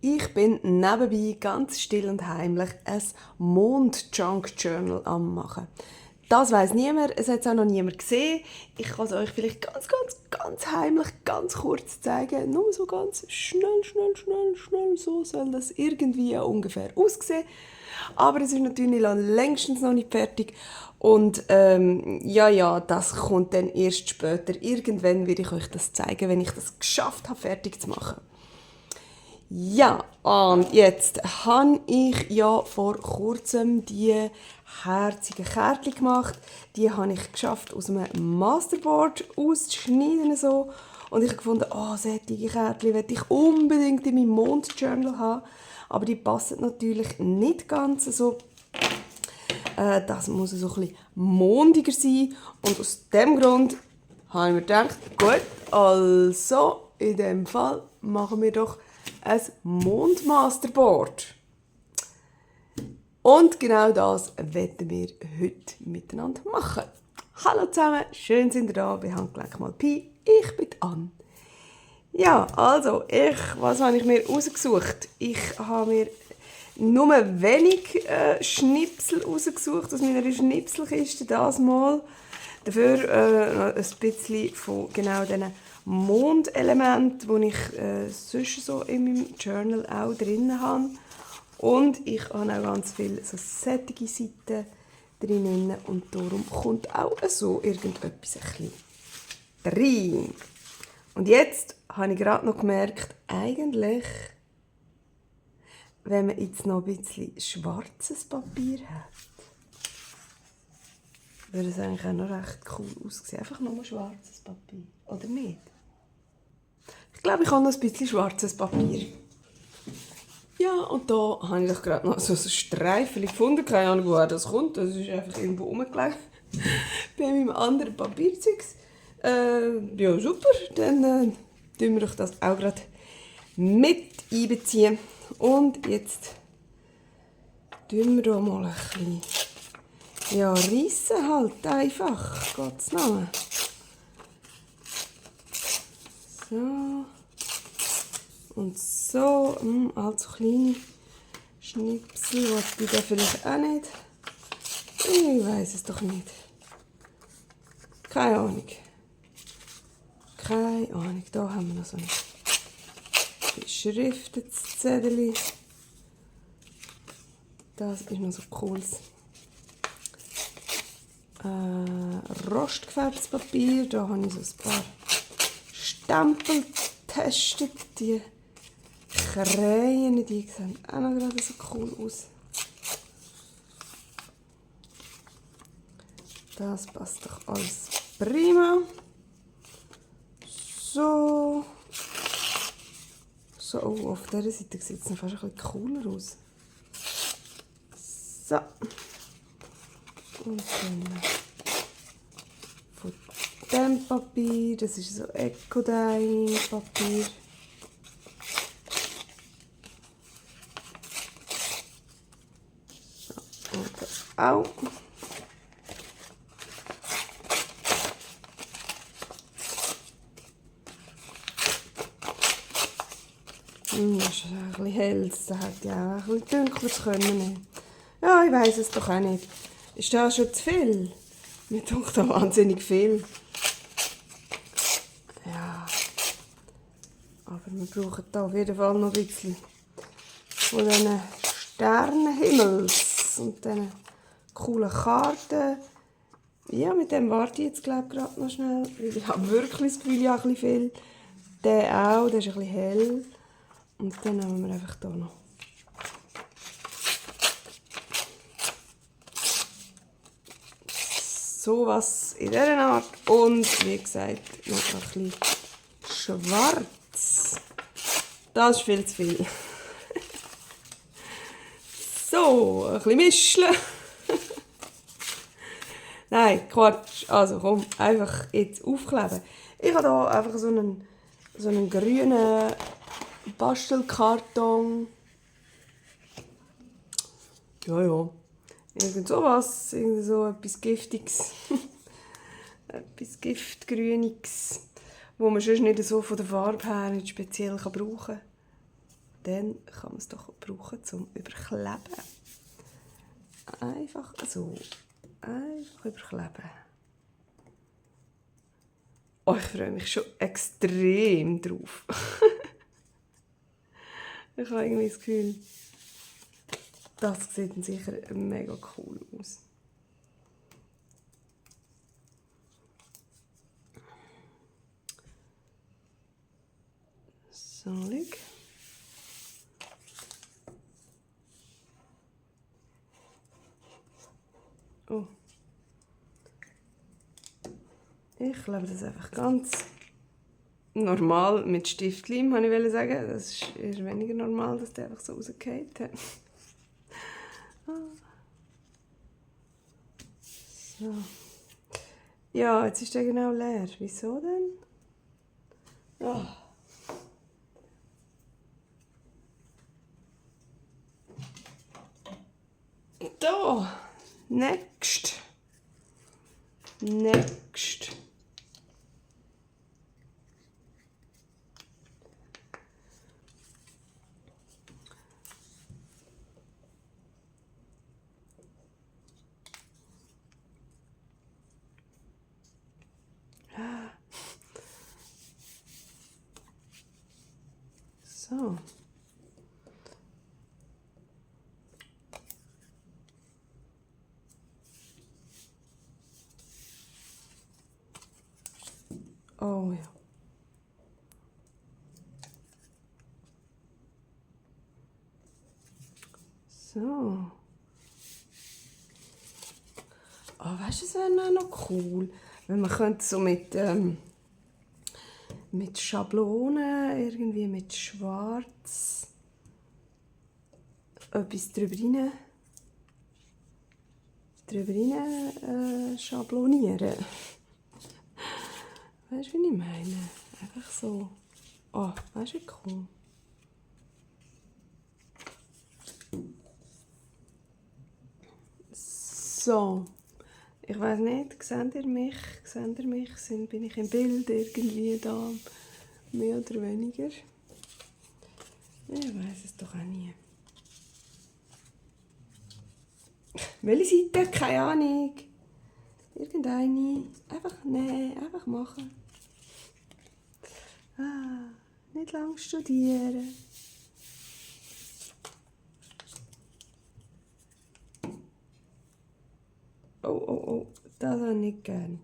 Ich bin nebenbei ganz still und heimlich ein Mond-Junk-Journal am machen. Das weiss niemand, es hat es auch noch niemand gesehen. Ich kann es euch vielleicht ganz heimlich, ganz kurz zeigen. Nur so ganz schnell, so soll das irgendwie ungefähr aussehen. Aber es ist natürlich längstens noch nicht fertig. Und ja, das kommt dann erst später. Irgendwann werde ich euch das zeigen, wenn ich das geschafft habe, fertig zu machen. Ja, und jetzt habe ich ja vor kurzem die herzigen Kärtchen gemacht. Die habe ich geschafft, aus einem Masterboard auszuschneiden. So. Und ich habe gefunden, solche Kärtchen möchte ich unbedingt in meinem Mondjournal haben. Aber die passen natürlich nicht ganz so. Das muss so ein bisschen mondiger sein. Und aus diesem Grund habe ich mir gedacht, gut, also in dem Fall machen wir doch ein Mondmasterboard. Und genau das werden wir heute miteinander machen. Hallo zusammen, schön sind ihr da bei Handgelenk mal Pi. Ich bin Anne. Ja, also, was habe ich mir rausgesucht? Ich habe mir nur wenig Schnipsel rausgesucht aus meiner Schnipselkiste das Mal. Dafür ein bisschen von genau diesen Mondelementen, die ich sonst so in meinem Journal auch drin habe. Und ich habe auch ganz viele so sättige Seiten drin und darum kommt auch so irgendetwas ein bisschen rein. Und jetzt habe ich gerade noch gemerkt, eigentlich, wenn man jetzt noch ein bisschen schwarzes Papier hat, würde es eigentlich auch noch recht cool aussehen. Einfach nur schwarzes Papier, oder nicht? Ich glaube, ich habe noch ein bisschen schwarzes Papier. Ja, und da habe ich gerade noch so ein Streifen gefunden. Keine Ahnung, woher das kommt. Das ist einfach irgendwo rumgelegt. Bei meinem anderen Papierzeugs. Ja, super. Dann tun wir doch das auch gerade mit einbeziehen. Und jetzt tun wir da mal ein bisschen reissen halt einfach. Gottes Namen. So. Und so. Also kleine Schnipsel, was die da vielleicht auch nicht. Ich weiß es doch nicht. Keine Ahnung. Da haben wir noch so ein beschriftetes Zettel. Das ist noch so cooles rostgefärbtes Papier. Da habe ich so ein paar Stempel getestet. Die Krähen, die sehen auch noch gerade so cool aus. Das passt doch alles prima. So, auf dieser Seite sieht es fast ein bisschen cooler aus. So. Und dann von diesem Papier, das ist so Eco-Dye-Papier. So, und das auch. Das ist ein bisschen hell, das hätte ja auch ein bisschen dunkler können. Ja, ich weiss es doch auch nicht. Ist das schon zu viel? Mir tut da wahnsinnig viel. Ja. Aber wir brauchen da auf jeden Fall noch ein bisschen von diesen Sternenhimmels und diesen coolen Karten. Ja, mit dem warte ich jetzt glaube ich gerade noch schnell. Ich habe wirklich das Gefühl, ja, ein bisschen viel. Der auch, der ist ein bisschen hell. Und dann nehmen wir einfach hier noch. So was in dieser Art. Und wie gesagt, noch ein bisschen schwarz. Das ist viel zu viel. So, ein bisschen mischen. Nein, Quatsch. Also komm, einfach jetzt aufkleben. Ich habe hier einfach so einen grünen Bastelkarton. Ja. Irgend sowas. Irgend so etwas Giftiges. Etwas Giftgrüniges. Wo man sonst nicht so von der Farbe her nicht speziell brauchen kann. dann kann man es doch brauchen zum Überkleben. Einfach so. Einfach überkleben. Oh, ich freue mich schon extrem drauf. Ich habe irgendwie das Gefühl, das sieht dann sicher mega cool aus. So, schau. Oh. Ich klebe das einfach ganz normal mit Stiftleim, wollte ich sagen. Das ist eher weniger normal, dass der einfach so rausgeht. So. Ja, jetzt ist der genau leer. Wieso denn? Oh. Da! Next! So. Oh ja. So. Oh, weißt du, es wäre noch cool, wenn man könnte so mit Schablonen, irgendwie mit Schwarz, etwas drüber rein schablonieren. Weißt du, wie ich meine? Einfach so. Oh, weißt du, wie cool. So. Ich weiß nicht, seht ihr mich? Bin ich im Bild irgendwie da? Mehr oder weniger? Ich weiß es doch auch nie. Welche Seite? Keine Ahnung. Irgendeine. Einfach nehmen, einfach machen. Nicht lange studieren. Oh, das habe ich nicht gern.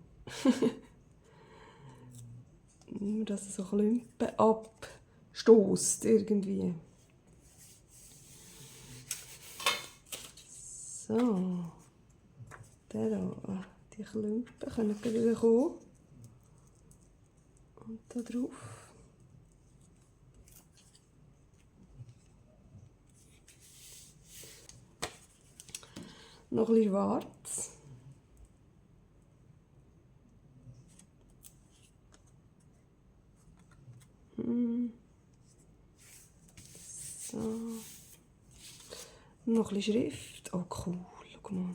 Nur, dass es so Klumpen abstößt irgendwie. So. Der da. Die Klumpen können wieder kommen. Und da drauf. Noch ein bisschen schwarz. So. Noch ein bisschen Schrift. Oh cool, schau mal.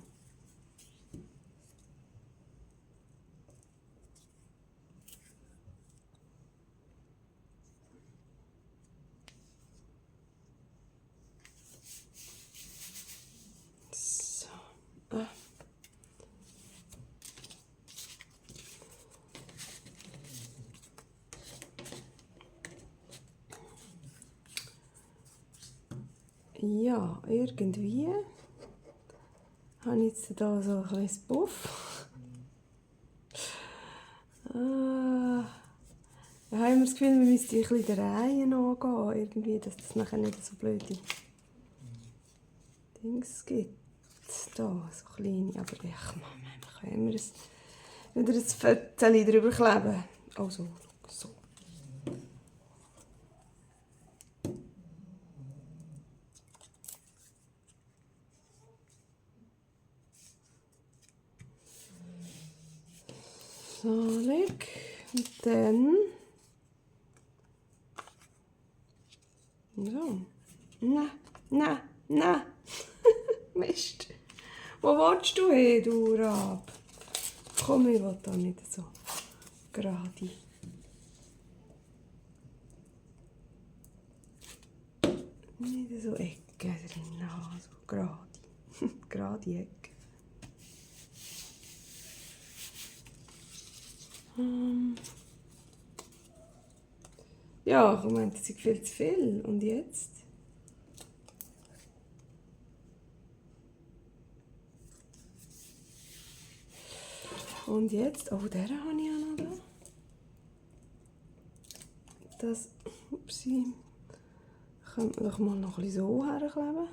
So. Ja, irgendwie habe ich jetzt hier so ein kleines Puff. Ja, ich habe immer das Gefühl, wir müssten ein bisschen der Reihe nachgehen, irgendwie, dass das nachher nicht so blöde Dings gibt. Da, so kleine, aber ich können wir wieder ein Fötchen drüber kleben. Oh, so. So, leg. Und dann... So. Nein. Mist. Wo willst du hin, du Rab? Komm, ich will da nicht so gerade. Nicht so Ecken drin haben, so gerade. Gerade Ecken. Ja, ich meinte, es ist viel zu viel. Und jetzt? Und jetzt? Oh, den habe ich ja noch da. Das, upsi, könnte man doch mal noch ein bisschen so herkleben. Ein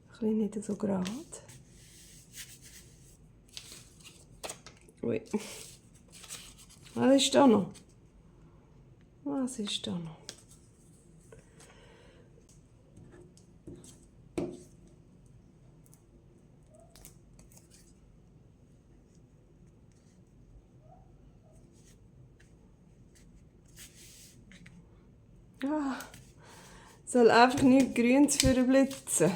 bisschen nicht so gerade. Ui. Was ist da noch? Was ist da noch? Ah, soll einfach nicht grün zu blitzen.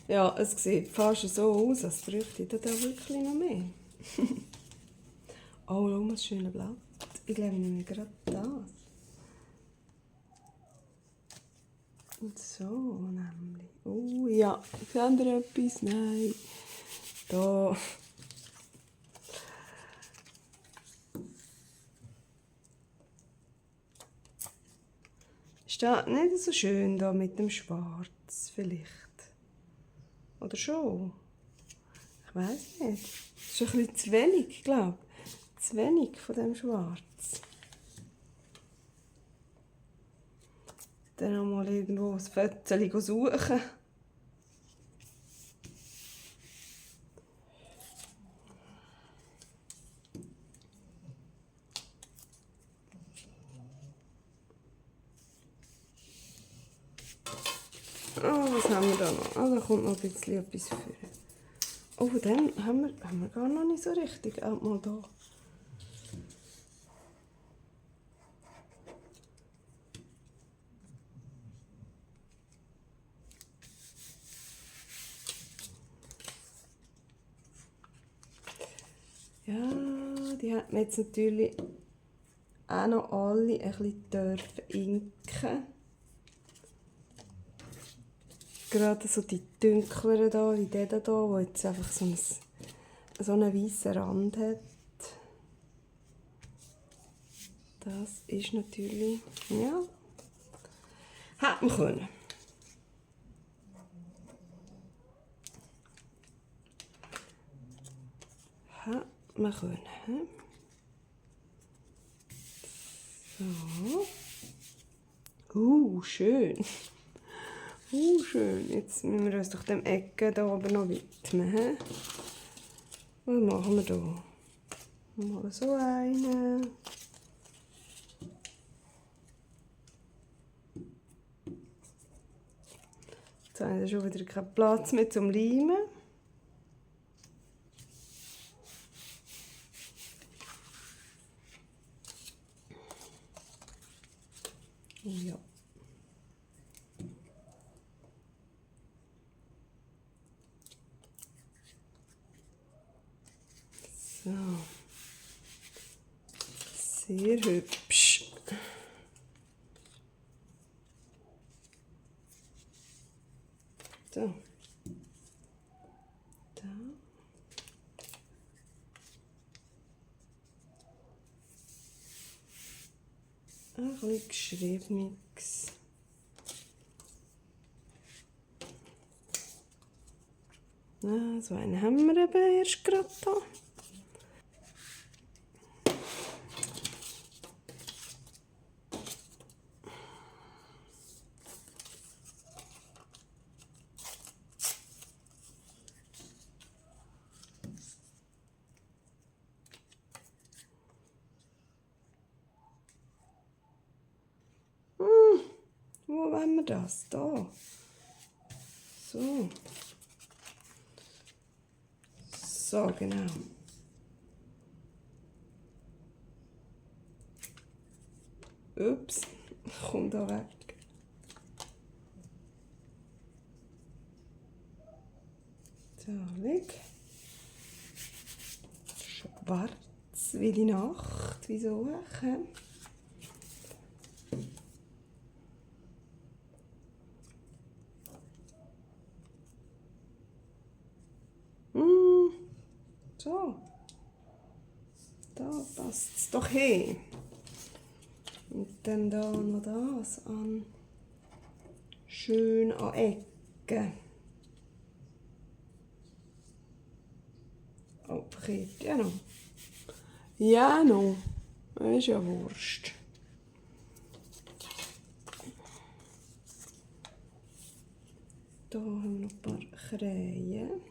Ja, es sieht fast so aus, als bräuchte ich da wirklich noch mehr. Oh, schau mal, das schöne Blatt. Ich glaube, ich nehme gerade das. Und so nämlich. Oh ja, seht ihr etwas? Nein. Da. Ist das nicht so schön da mit dem Schwarz vielleicht? Oder schon? Ich weiß nicht. Das ist ein bisschen zu wenig, glaube ich. Zu wenig von dem Schwarz. Dann noch mal irgendwo ein Fötchen suchen. Oh, was haben wir da noch? Ah, da kommt noch ein bisschen etwas vor. Oh, dann haben wir gar noch nicht so richtig. Auch mal da. Ja, die hat man jetzt natürlich auch noch alle ein bisschen dürfen inken. Gerade so die dunkleren hier, wie der hier, der jetzt einfach so einen weißen Rand hat. Das ist natürlich, ja, hätte man können. Hätte man können. So. Schön. Schön. Jetzt müssen wir uns doch dem Ecken hier oben noch widmen. Was machen wir hier? Mal so einen. Jetzt haben wir schon wieder keinen Platz mehr zum Leimen. Oh ja. So. Sehr hübsch. So. Da. Ein bisschen Geschriebenes. So einen haben wir eben erst gerade hier. Wo wollen wir das? Da. So. So, genau. Ups, kommt da weg. So, leg. Schwarz wie die Nacht. Wieso? So. Da passt es doch hin. Und dann da noch das an. Schön an Ecken. Oh, verkehrt. Ja, noch. Ja, noch. Das ist ja Wurst. Da haben wir noch ein paar Krähen.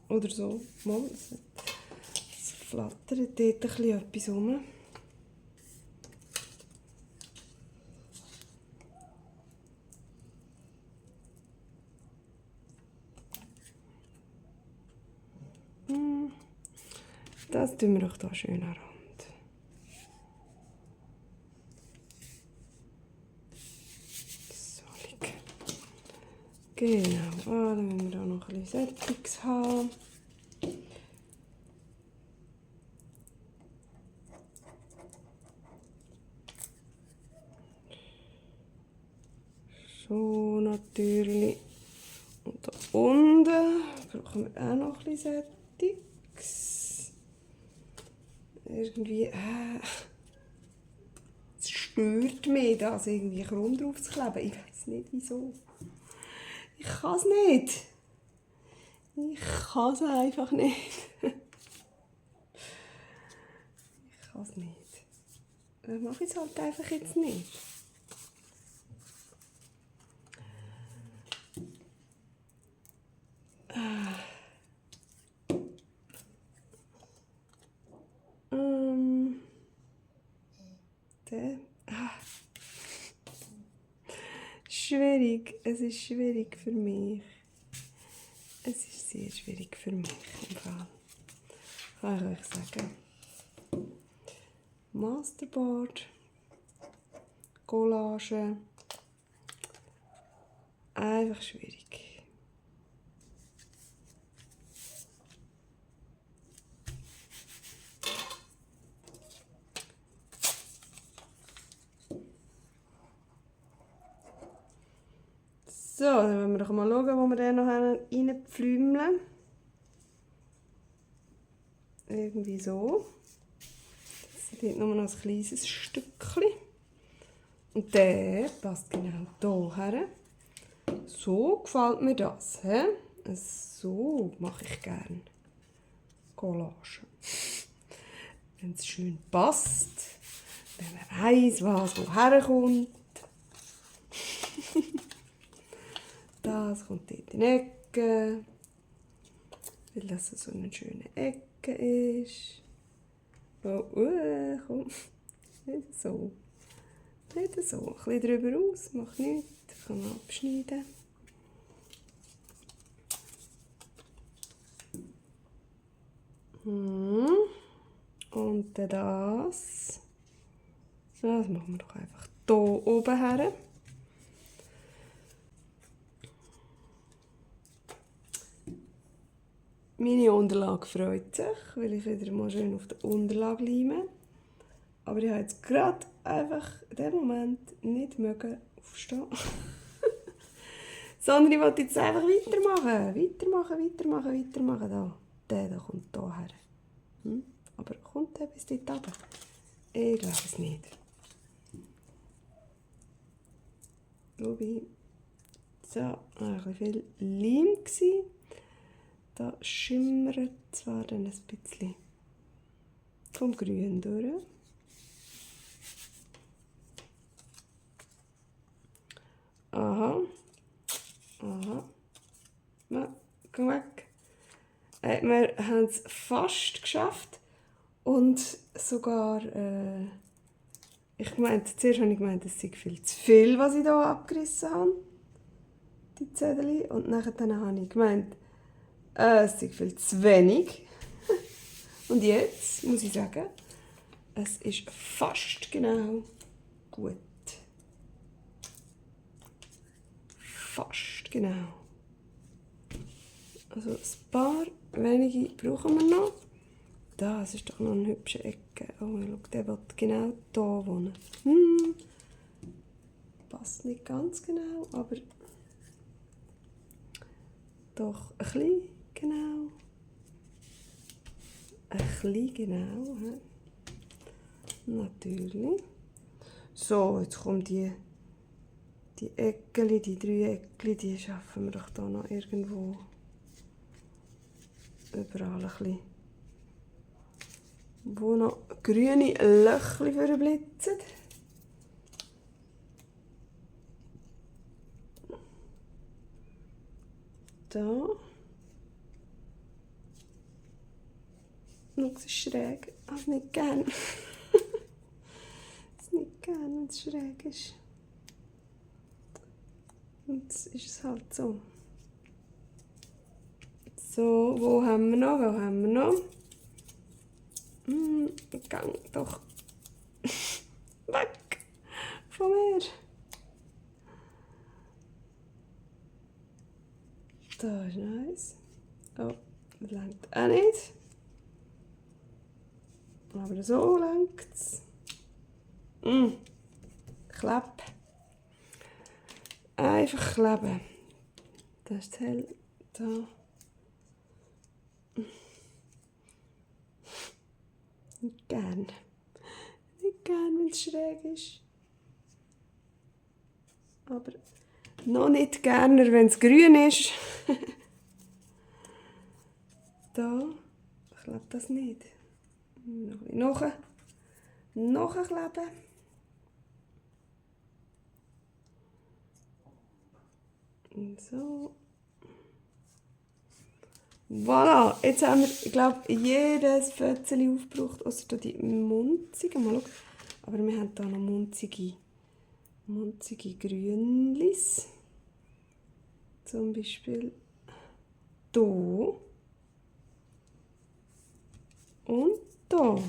Oder so. Mal, es flattert dort ein bisschen etwas rum. Das tun wir doch hier schön an den Rand. So, genau, dann müssen wir hier noch ein bisschen Sättiges haben. So, natürlich. Und da unten brauchen wir auch noch ein bisschen Sättiges. Irgendwie, es stört mich, das irgendwie krumm drauf zu kleben. Ich weiß nicht wieso. Ich kann es nicht. Ich kann es einfach nicht. Ich kann es nicht. Dann mache ich es halt einfach jetzt nicht. Schwierig. Es ist schwierig für mich. Es ist sehr schwierig für mich im Fall. Kann ich euch sagen. Masterboard, Collage. Einfach schwierig. So, dann wollen wir doch mal schauen, wo wir den noch reinpflümeln. Irgendwie so. Das ist nur noch ein kleines Stückchen. Und der passt genau hierher. So gefällt mir das. He? So mache ich gerne Collage. Wenn es schön passt, wenn man weiss, was woher kommt. Das kommt dort in die Ecke, weil das so eine schöne Ecke ist. Oh, komm. Nicht so. Nicht so. Ein bisschen drüber aus, macht nichts. Kann man abschneiden. Und dann das. Das machen wir doch einfach hier oben her. Meine Unterlage freut sich, weil ich wieder mal schön auf der Unterlage leime. Aber ich habe jetzt gerade einfach in dem Moment nicht mögen aufstehen. Sondern ich wollte jetzt einfach weitermachen. Weitermachen. Der kommt hier her. Aber kommt der bis dort runter? Ich glaube es nicht. Wobei, so, ein bisschen viel Leim war. Da schimmert zwar dann ein bisschen vom Grün durch. Aha. Na, komm weg. Wir haben es fast geschafft und sogar Zuerst habe ich gemeint, es sei viel zu viel, was ich hier abgerissen habe. Die Zettel. Und dann habe ich gemeint, es sei viel zu wenig. Und jetzt muss ich sagen, es ist fast genau gut. Fast genau. Also ein paar wenige brauchen wir noch. Das ist doch noch eine hübsche Ecke. Oh, schau, der will genau hier wohnen. Passt nicht ganz genau, aber doch ein bisschen genau. Ein bisschen genau. Natürlich. So, jetzt kommt die Eckeli, die 3 Eckeli, die schaffen wir doch hier noch irgendwo überall ein bisschen. Wo noch grüne Löchli vorblitzen. Da. Schau, es ist schräg. Ich habe es nicht gern. Ich habe es nicht gern, wenn es schräg ist. Und jetzt ist es halt so. So, wo haben wir noch? Gang doch weg von mir. Da ist nice. Oh, das reicht auch nicht. Aber so reicht es. Klapp. Einfach kleben. Das ist hell. Da. Nicht gern. Nicht gern, wenn es schräg ist. Aber noch nicht gerne, wenn es grün ist. Da. Ich glaube das nicht. Noch kleben. So. Voilà, jetzt haben wir, ich glaube, jedes Fötzchen aufgebraucht, außer die munzigen. Mal schauen. Aber wir haben hier noch munzige Grünlis. Zum Beispiel hier. Und hier.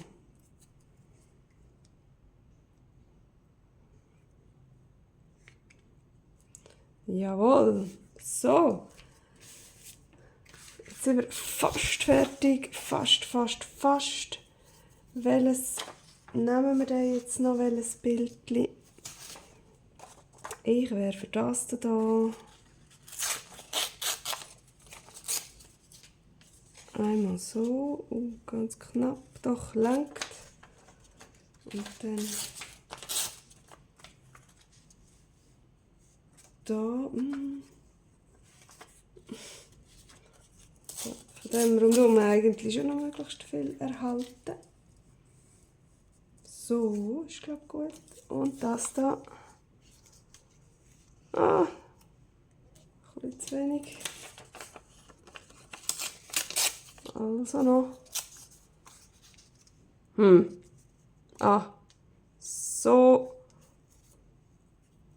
Jawohl. So. Jetzt sind wir fast fertig. Fast. Welches nehmen wir denn jetzt noch? Welches Bildchen? Ich wäre für das hier. Einmal so. Ganz knapp. Doch, lenkt. Und dann da. So, von dem rundum eigentlich schon noch möglichst viel erhalten. So, ist glaube ich gut. Und das da. Ein bisschen zu wenig. Also noch. So.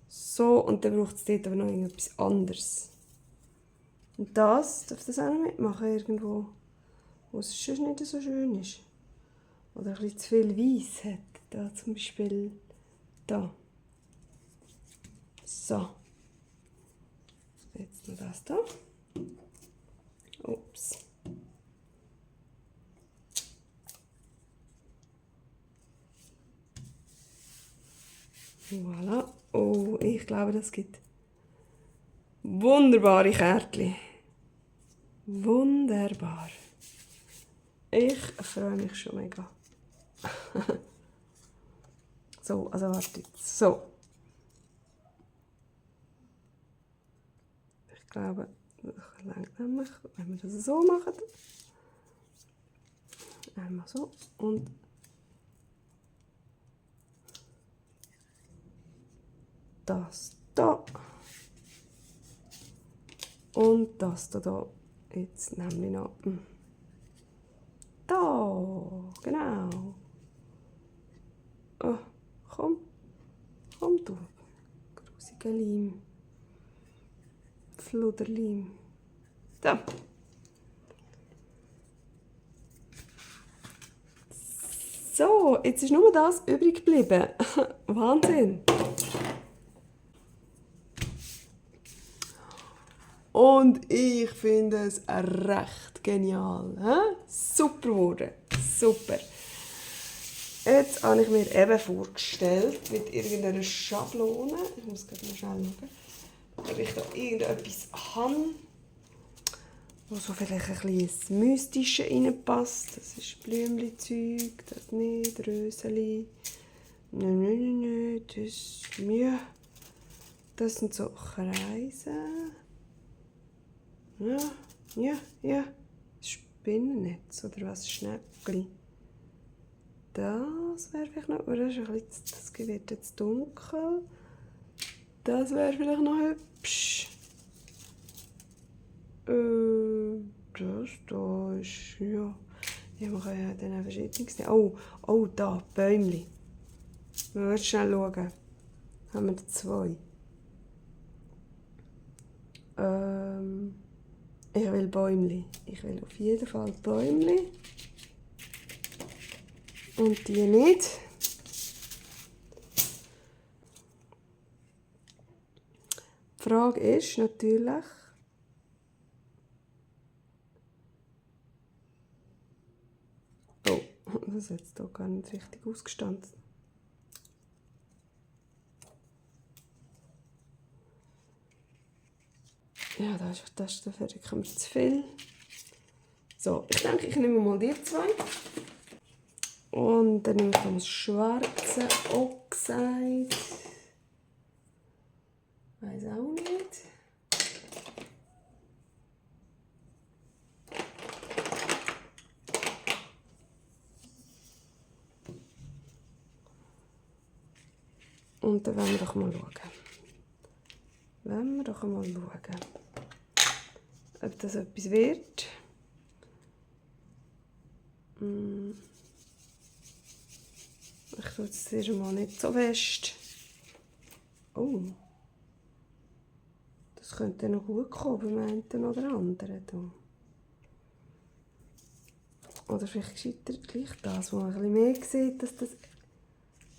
So, und dann braucht es dort aber noch etwas anderes. Und das, darf das auch noch mitmachen irgendwo, wo es schon nicht so schön ist. Oder ein bisschen zu viel Weiss hat. Da zum Beispiel da. So. Jetzt noch das da. Ups. Voilà. Oh, ich glaube, das gibt wunderbare Kärtchen. Wunderbar. Ich freue mich schon mega. So, also warte jetzt. So. Ich glaube, das reicht nämlich, wenn wir das so machen. Einmal so und das da. Und das da. Jetzt nehmen wir noch. Da, genau. Oh, komm. Komm du, grusiger Leim. Fluderleim. So. So, jetzt ist nur das übrig geblieben. Wahnsinn. Und ich finde es recht genial. He? Super geworden. Super. Jetzt habe ich mir eben vorgestellt, mit irgendeiner Schablone. Ich muss gerade mal schnell schauen, ob ich da irgendetwas habe, wo so vielleicht ein bisschen das Mystische reinpasst. Das ist Blümchen-Zeug, das nicht, Röseli. Nein, das, ja. Das sind so Kreise. Ja. Spinnennetz oder was? Schnäppchen. Das wäre vielleicht noch, oder das wird jetzt dunkel. Das wäre vielleicht noch hübsch. Das da ist, ja. Wir können ja dann verschiedene sehen. Oh, da, Bäumchen. Wir müssen schnell schauen. Haben wir 2. Ich will Bäumchen. Ich will auf jeden Fall Bäumchen. Und die nicht. Die Frage ist natürlich, oh, das hat jetzt hier gar nicht richtig ausgestanden. Ja, das ist dafür kommt zu viel. So, ich denke, ich nehme mal die 2. Und dann nehme ich das schwarze Oxide. Weiß auch nicht. Und dann wollen wir doch mal schauen. Ob das etwas wird. Ich tue es zuerst mal nicht so fest. Oh. Das könnte noch gut kommen beim einen oder anderen hier. Oder vielleicht gescheitert gleich das, wo man ein bisschen mehr sieht, dass das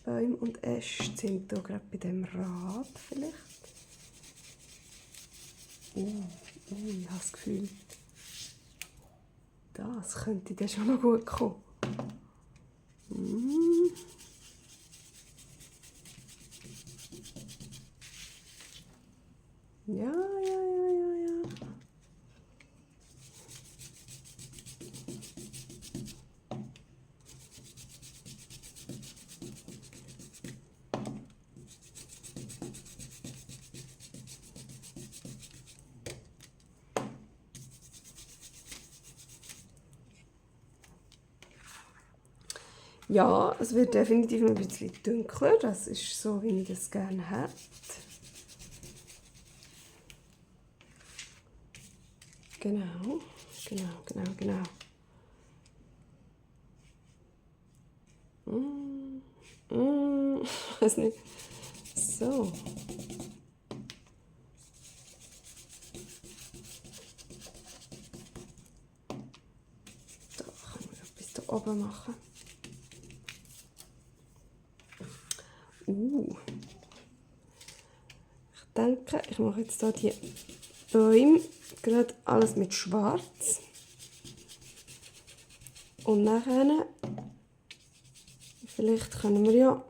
Bäume und Äste sind. Hier gerade bei diesem Rad vielleicht. Ich habe das Gefühl, das könnte dann schon noch gut kommen. Ja. Ja, es wird definitiv ein bisschen dunkler. Das ist so, wie ich das gerne hätte. Genau. Ich weiß nicht. So. Da kann man etwas da oben machen. Ich denke, ich mache jetzt hier die Bäume gerade alles mit Schwarz. Und nachher, vielleicht können wir ja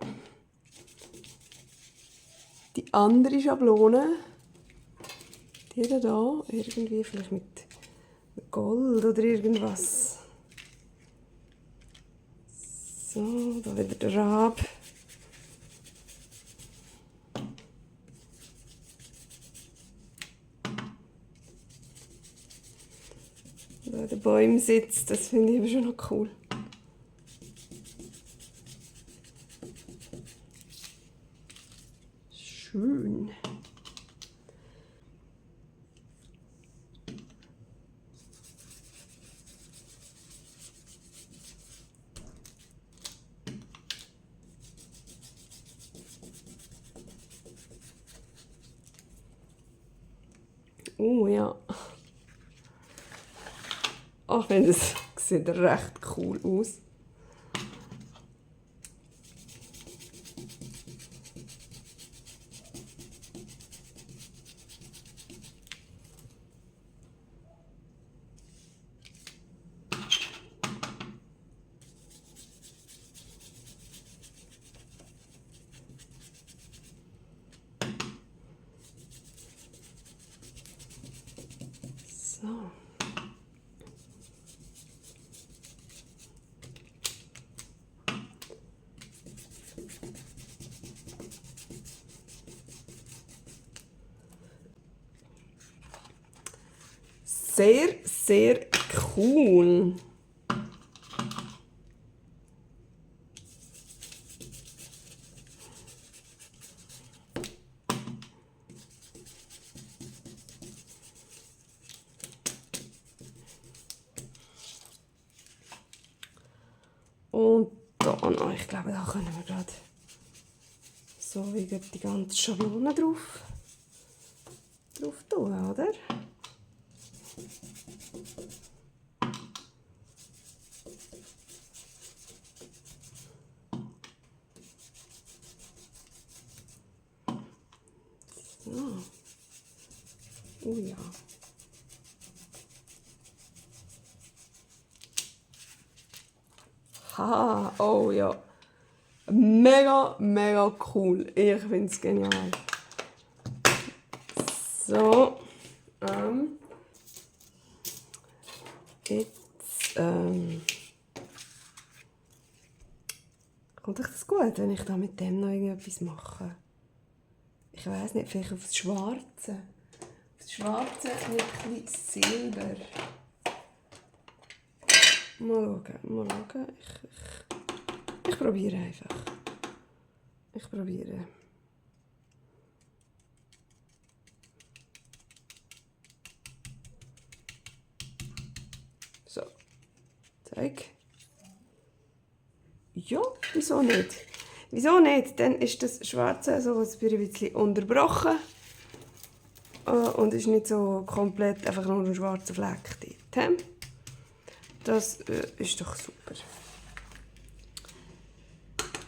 die andere Schablone, die da irgendwie vielleicht mit Gold oder irgendwas. So, da wieder der Rab. Da der Baum sitzt, das finde ich aber schon noch cool. Schön. Oh ja. Ach, ich finde, das sieht recht cool aus. So. Sehr, sehr cool. Und da noch, ich glaube, da können wir gerade so wie die ganze Schablone drauf tun, oder? So. Oh ja. Haha, oh ja. Mega, mega cool. Ich finde es genial. So. Jetzt, kommt euch das gut, wenn ich da mit dem noch irgendetwas mache? Ich weiß nicht, vielleicht auf das Schwarze. Auf das Schwarze mit ein bisschen Silber. Mal schauen. Ich probiere einfach. Ich probiere. So. Zeig. Ja, wieso nicht? Wieso nicht? Dann ist das Schwarze so ein bisschen unterbrochen. Und ist nicht so komplett einfach nur ein schwarzer Fleck dort. Das ist doch super.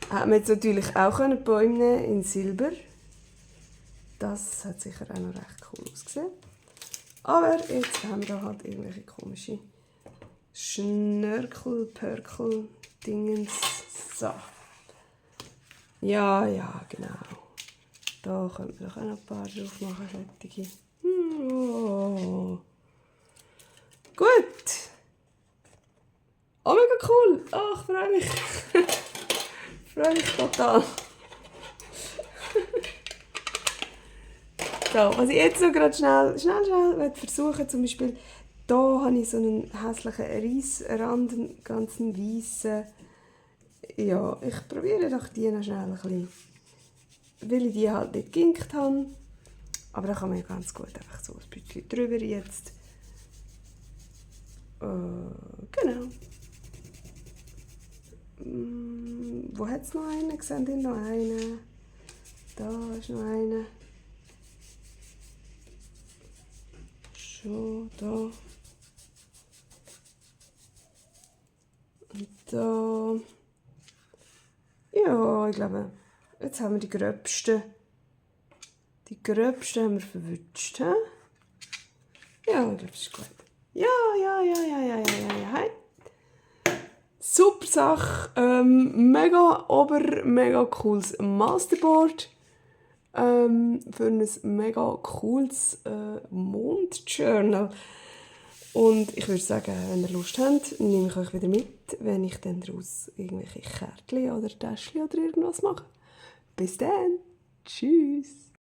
Hätte man jetzt natürlich auch die Bäume nehmen in Silber. Das hat sicher auch noch recht cool ausgesehen. Aber jetzt haben wir da halt irgendwelche komische Schnörkel, Pörkel, Dingens. So. Ja, genau. Da könnte man doch auch noch ein paar drauf machen, solche. Oh. Gut. Oh, mega cool. Oh, ich freue mich. Ich freue mich total. So, was ich jetzt noch gerade schnell versuchen, zum Beispiel, hier habe ich so einen hässlichen Reissrand, einen ganzen weißen. Ja, ich probiere doch die noch schnell ein bisschen, weil ich die halt nicht geginkt habe. Aber da kann man ja ganz gut einfach so ein bisschen drüber jetzt. Genau. Wo hat es noch einen? Seht ihr noch einen? Da ist noch einer. Schon da. Und da. Ja, ich glaube, jetzt haben wir die gröbsten. Die gröbsten haben wir verwünscht. He? Ja, ich glaube, das ist gut. Ja. Hey. Super Sache. Mega cooles Masterboard. Für ein mega cooles Mondjournal. Und ich würde sagen, wenn ihr Lust habt, nehme ich euch wieder mit, wenn ich dann daraus irgendwelche Kärtchen oder Täschchen oder irgendwas mache. Bis dann. Tschüss.